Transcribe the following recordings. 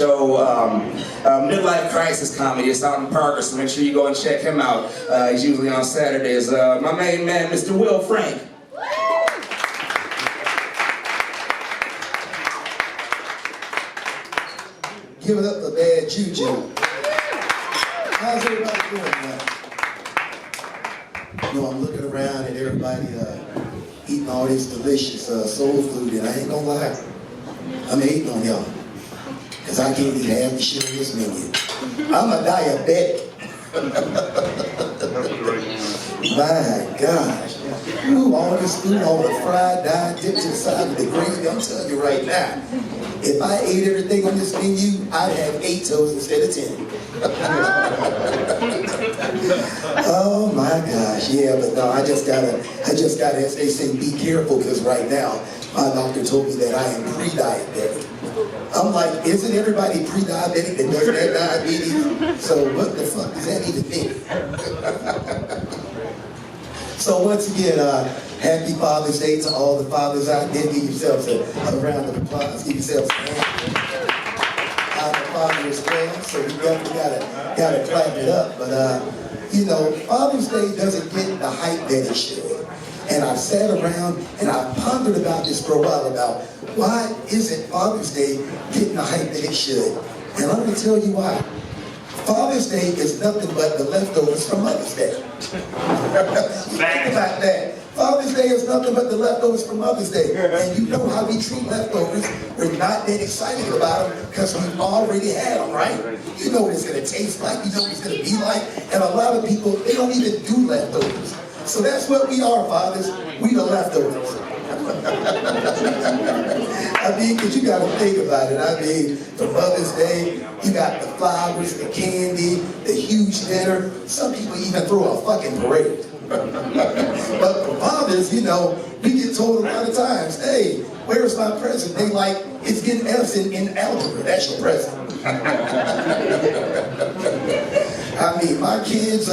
show, Midlife Crisis Comedy. It's out in Parker, so make sure you go and check him out. He's usually on Saturdays. My main man, Mr. Will Frank. Give it up for Bad Juju. How's everybody doing now? You know, I'm looking around at everybody eating all this delicious soul food, and I ain't gonna lie, I'm hating on y'all. Because I can't eat half the shit on this menu. I'm a diabetic. My gosh. Ooh, all this food, all the fried, diet, dipped to the side of the gravy, I'm telling you right now, if I ate everything on this menu, I'd have 8 toes instead of 10. Oh my gosh, yeah, but no, I just gotta, as they say, be careful, because right now, my doctor told me that I am pre-diabetic. I'm like, isn't everybody pre-diabetic that doesn't have diabetes? So what the fuck does that even mean? So once again, happy Father's Day to all the fathers out there. Give yourselves a round of applause. Give yourselves a hand. I'm a father as well, so we definitely gotta clap it up. But you know, Father's Day doesn't get the hype that it should. And I've sat around and I've pondered about this for a while about why isn't Father's Day getting the hype that it should? And I'm going to tell you why. Father's Day is nothing but the leftovers from Mother's Day. Think about that. Father's Day is nothing but the leftovers from Mother's Day. And you know how we treat leftovers. We're not that excited about them because we've already had them, right? You know what it's going to taste like. You know what it's going to be like. And a lot of people, they don't even do leftovers. So that's what we are, fathers. We the leftovers. I mean, because you got to think about it. I mean, for Mother's Day, you got the flowers, the candy, the huge dinner. Some people even throw a fucking parade. But for fathers, you know, we get told a lot of times, hey, where's my present? They like, it's getting F's in algebra. That's your present. I mean, my kids,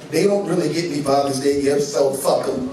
they don't really get me Father's Day gifts, so fuck them.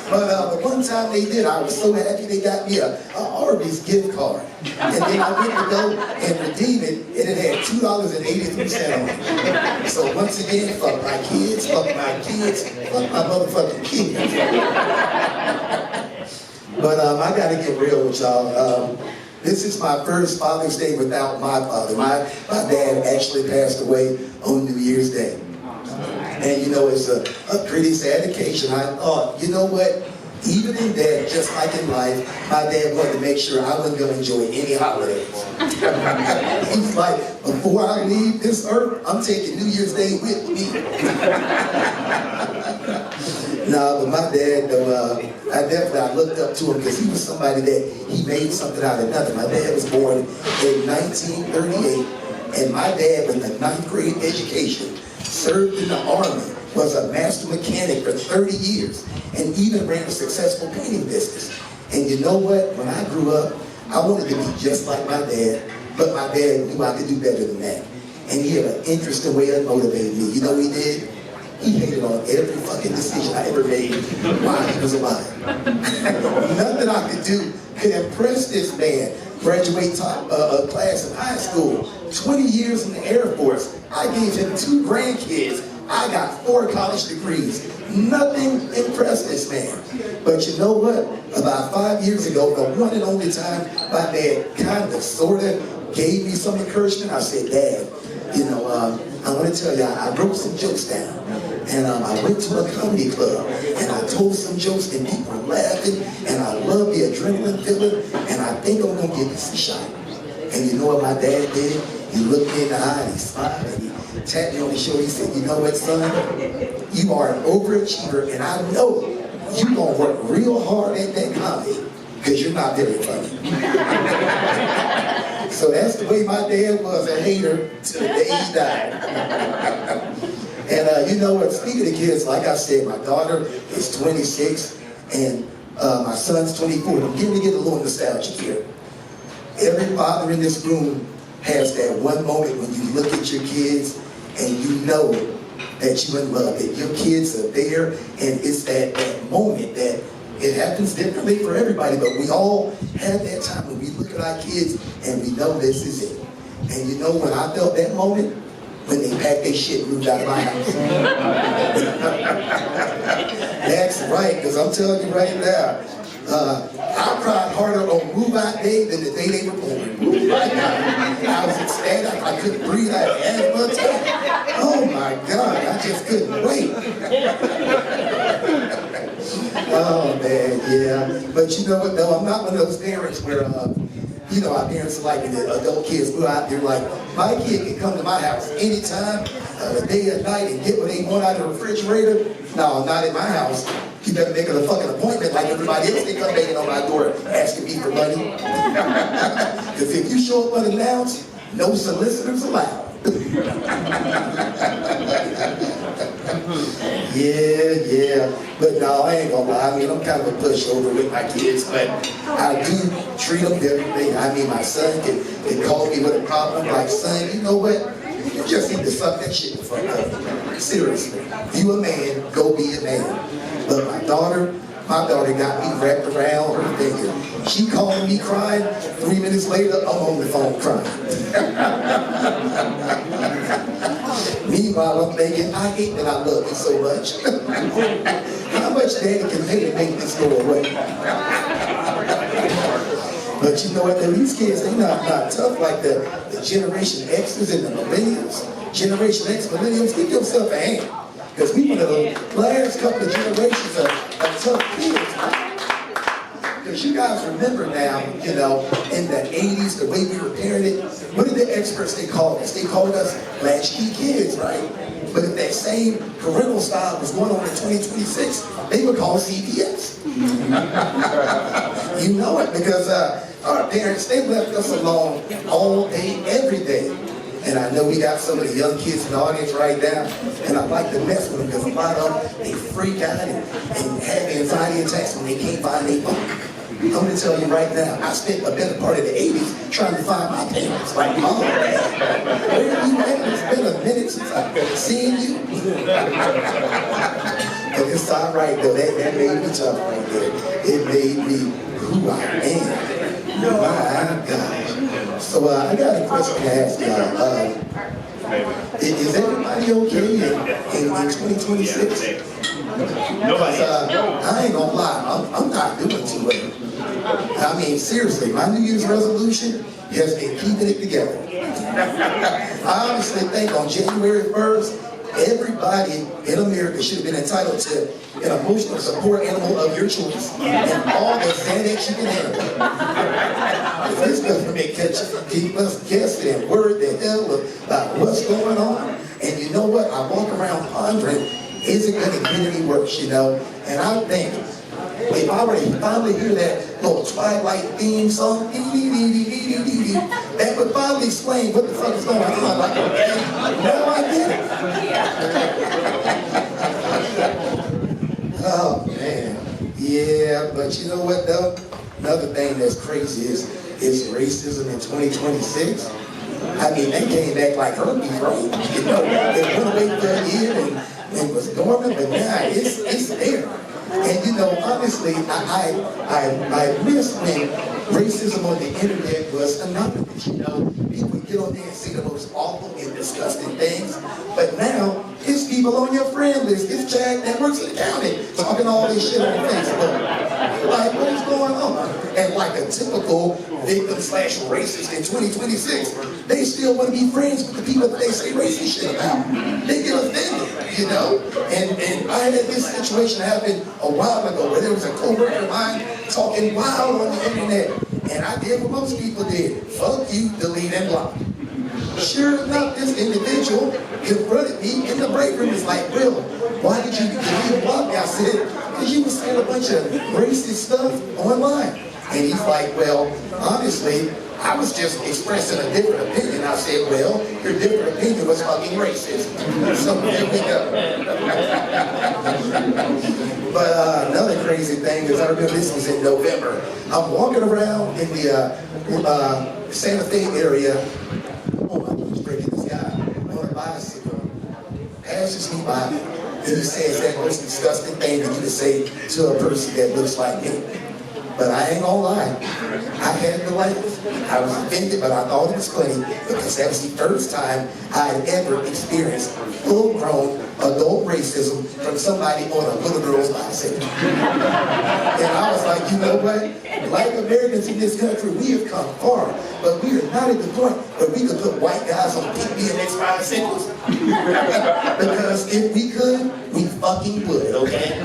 But the one time they did, I was so happy they got me a Arby's gift card. And then I went to go and redeem it, and it had $2.83 on it. So once again, fuck my kids, fuck my motherfucking kids. But I gotta get real with y'all. This is my first Father's Day without my father. My dad actually passed away on New Year's Day. And you know, it's a pretty sad occasion. I thought, you know what? Even in that, just like in life, my dad wanted to make sure I wasn't going to enjoy any holidays. He was like, before I leave this earth, I'm taking New Year's Day with me. No, but my dad, though, I looked up to him because he was somebody that he made something out of nothing. My dad was born in 1938, and my dad, with a 9th grade education, served in the Army, was a master mechanic for 30 years, and even ran a successful painting business. And you know what? When I grew up, I wanted to be just like my dad, but my dad knew I could do better than that. And he had an interesting way of motivating me. You know what he did? He hated on every fucking decision I ever made while he was alive. Nothing I could do could impress this man. Graduate top class in high school, 20 years in the Air Force. I gave him 2 grandkids. I got 4 college degrees. Nothing impressed this man. But you know what? About 5 years ago, the one and only time my dad kind of, sort of gave me some encouragement, I said, Dad, you know, I want to tell you, I wrote some jokes down. And I went to a comedy club, and I told some jokes, and people were laughing, and I love the adrenaline feeling, and I think I'm going to give this a shot. And you know what my dad did? He looked me in the eye, and he smiled, and he tapped me on the shoulder. He said, you know what, son? You are an overachiever, and I know you're going to work real hard at that comedy, because you're not very funny. So that's the way my dad was, a hater till the day he died. And you know what, speaking of kids, like I said, my daughter is 26 and my son's 24. I'm getting to get a little nostalgic here. Every father in this room has that one moment when you look at your kids and you know that you in love, that your kids are there, and it's that moment that It happens differently for everybody, but we all have that time when we look at our kids and we know this is it. And you know when I felt that moment? When they packed their shit and moved out of my house. That's right, because I'm telling you right now, I cried harder on move-out day than the day they were born. I was ecstatic. I couldn't breathe. I had asthma attack. Oh my God, I just couldn't wait. Oh man, yeah. But you know what though, I'm not one of those parents where, you know, our parents are like when the adult kids go out there like, my kid can come to my house anytime, day or night and get what they want out of the refrigerator. No, not in my house. You better make it a fucking appointment like everybody else. They come banging on my door asking me for money. Because if you show up unannounced, no solicitors allowed. Yeah. But no, I ain't gonna lie. I mean, I'm kind of a pushover with my kids, but I do treat them differently. I mean, my son can call me with a problem like, son, you know what? You just need to suck that shit the fuck up. Seriously. You a man, go be a man. But my daughter got me wrapped around her finger. She called me crying. 3 minutes later, I'm on the phone crying. Meanwhile, I'm thinking, I hate that I love you so much. How much daddy can pay to make this go away? But you know what, these kids, they not tough like the Generation X's and the Millennials. Generation X, Millennials, give yourself a hand. Because we one of the last couple of generations of tough kids, right? Because you guys remember now, you know, in the 80s, the way we were parented, what did the experts they called us? They called us latchkey kids, right? But if that same parental style was going on in 2026, they would call CPS. You know it, because our parents, they left us alone all day, every day. And I know we got some of the young kids in the audience right now, and I like to mess with them because a lot of them, they freak out and have anxiety attacks when they can't find their phone. I'm going to tell you right now, I spent a better part of the 80s trying to find my parents. Like, Mom, Dad, where are you at? It's been a minute since I've seen you. But it's all right, though. That made me tough right there. It made me who I am. My God. So I got a question to ask y'all. Is everybody okay in 2026? I ain't gonna lie, I'm not doing too well. I mean, seriously, my New Year's resolution has been keeping it together. I honestly think on January 1st, everybody in America should have been entitled to an emotional support animal of your choice and all the Xanax you can handle. If this doesn't keep us guessing and worried the hell about what's going on, and you know what? I walk around pondering, is it going to get any worse, you know? And I think, if I were to finally hear that little Twilight theme song, that would finally explain what the fuck is going on. Like, okay, now I get it. Oh, man. Yeah, but you know what, though? Another thing that's crazy is racism in 2026. I mean, they came back like herpes, right? You know, it went away for a year and was dormant, but now it's there. And you know, honestly, I miss when racism on the internet was anonymous. You know, people get on there and say the most awful and disgusting things. But now, it's people on your friend list. It's Jack that works in the county talking all this shit on Facebook. Like, what is going on? And like a typical victim / racist in 2026, they still want to be friends with the people that they say racist shit about. They get offended, you know? And I had this situation happen a while ago where there was a coworker of mine talking wild on the internet. And I did what most people did. Fuck you, delete and block. Sure enough, this individual confronted me in the break room. It's like, Will, why did you delete and block me? I said, because you were saying a bunch of racist stuff online. And he's like, well, honestly, I was just expressing a different opinion. I said, well, your different opinion was fucking racist. So there we go. But another crazy thing is, I remember this was in November. I'm walking around in the Santa Fe area. Oh, I was breaking this guy on a bicycle. Passes me by, And he says that most disgusting thing that you can say to a person that looks like me. But I ain't gonna lie, I had to like it. I was offended, but I thought it was funny because that was the first time I had ever experienced full-grown adult racism from somebody on a little girl's bicycle. And I was like, you know what? Like Americans in this country, we have come far, but we are not at the point where we could put white guys on pink BMX bicycles. Because if we could, we fucking would, okay?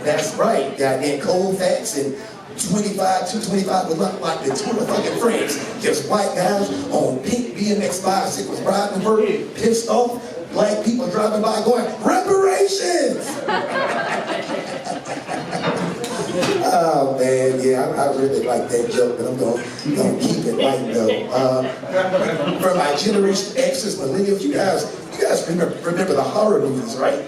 That's right, goddamn Colfax and 225 would look like the Tour of fucking France. Just white guys on pink BMX bicycles riding to work, pissed off, black people driving by going, reparations! Oh man, yeah, I really like that joke, but I'm gonna keep it light though. For my Generation X's, millennials, you guys remember the horror movies, right?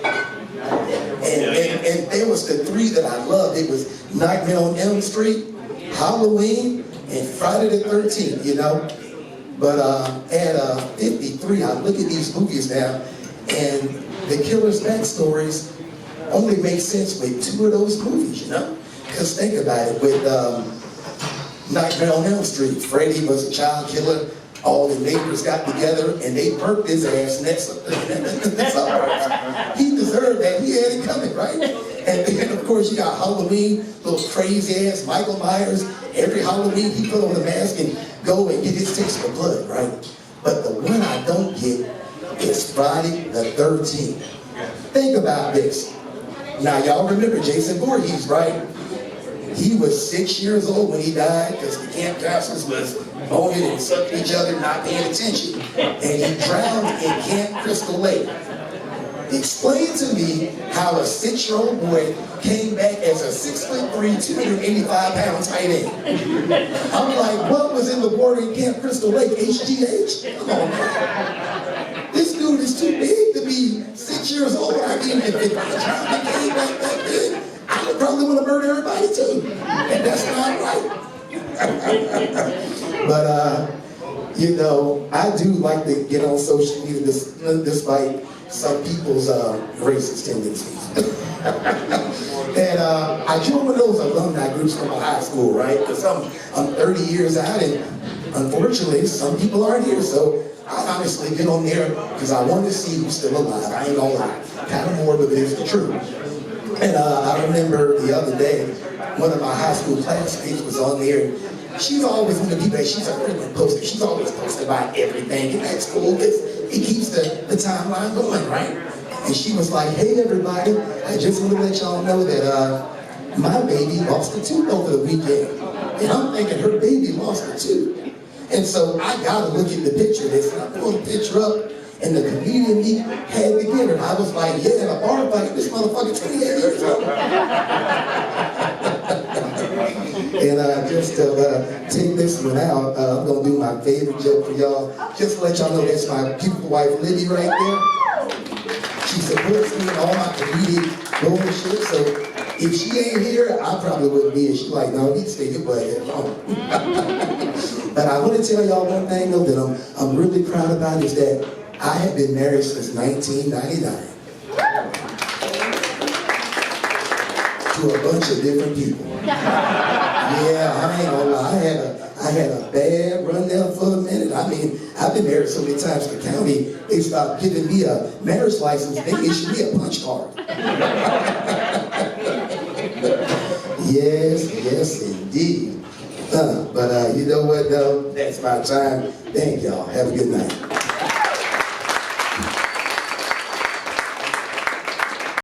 And there was the three that I loved. It was Nightmare on Elm Street, Halloween, and Friday the 13th, you know? But at 53, I look at these movies now, and the killer's backstories only make sense with two of those movies, you know? Because think about it, with Nightmare on Elm Street, Freddy was a child killer. All the neighbors got together and they perked his ass next to He deserved that. He had it coming, right? And then, of course, you got Halloween, little crazy ass Michael Myers. Every Halloween, he put on a mask and go and get his taste for blood, right? But the one I don't get is Friday the 13th. Think about this. Now, y'all remember Jason Voorhees, right? He was 6 years old when he died because the camp counselors was boning and sucking each other, not paying attention. And he drowned in Camp Crystal Lake. Explain to me how a 6-year-old boy came back as a 6'3", 285-pound tight end. I'm like, what was in the water in Camp Crystal Lake? HGH? Come on, man. This dude is too big to be 6 years old. I mean, if I drowned and came back that big, I would probably want to murder everybody too. And that's not right. But, you know, I do like to get on social media despite some people's racist tendencies. And I joined one of those alumni groups from my high school, right? Because I'm 30 years out, and unfortunately, some people aren't here. So I honestly get on there because I want to see who's still alive. I ain't gonna lie. Kind of morbid, but it's the truth. And I remember the other day, one of my high school classmates was on there. She's always one of the people that she's a frequent poster. She's always posting about everything in that school because it keeps the timeline going, right? And she was like, hey everybody, I just want to let y'all know that my baby lost a tooth over the weekend. And I'm thinking her baby lost a tooth. And so I gotta look at the picture. And I pulled the picture up, and the comedian me had to get her. I was like, yeah, in a bar fight, this motherfucker 28 years old. And just to take this one out, I'm gonna do my favorite joke for y'all. Just to let y'all know that's my beautiful wife, Libby, right there. She supports me in all my comedic bullshit, so if she ain't here, I probably wouldn't be here. She's like, no, you stay your butt at home. But I want to tell y'all one thing though that I'm really proud about is that I have been married since 1999 to a bunch of different people. Yeah, I ain't gonna lie. I had a bad run there for a minute. I mean, I've been married so many times the county, they stopped giving me a marriage license. They issued me a punch card. Yes, indeed. But you know what, though? That's my time. Thank y'all. Have a good night.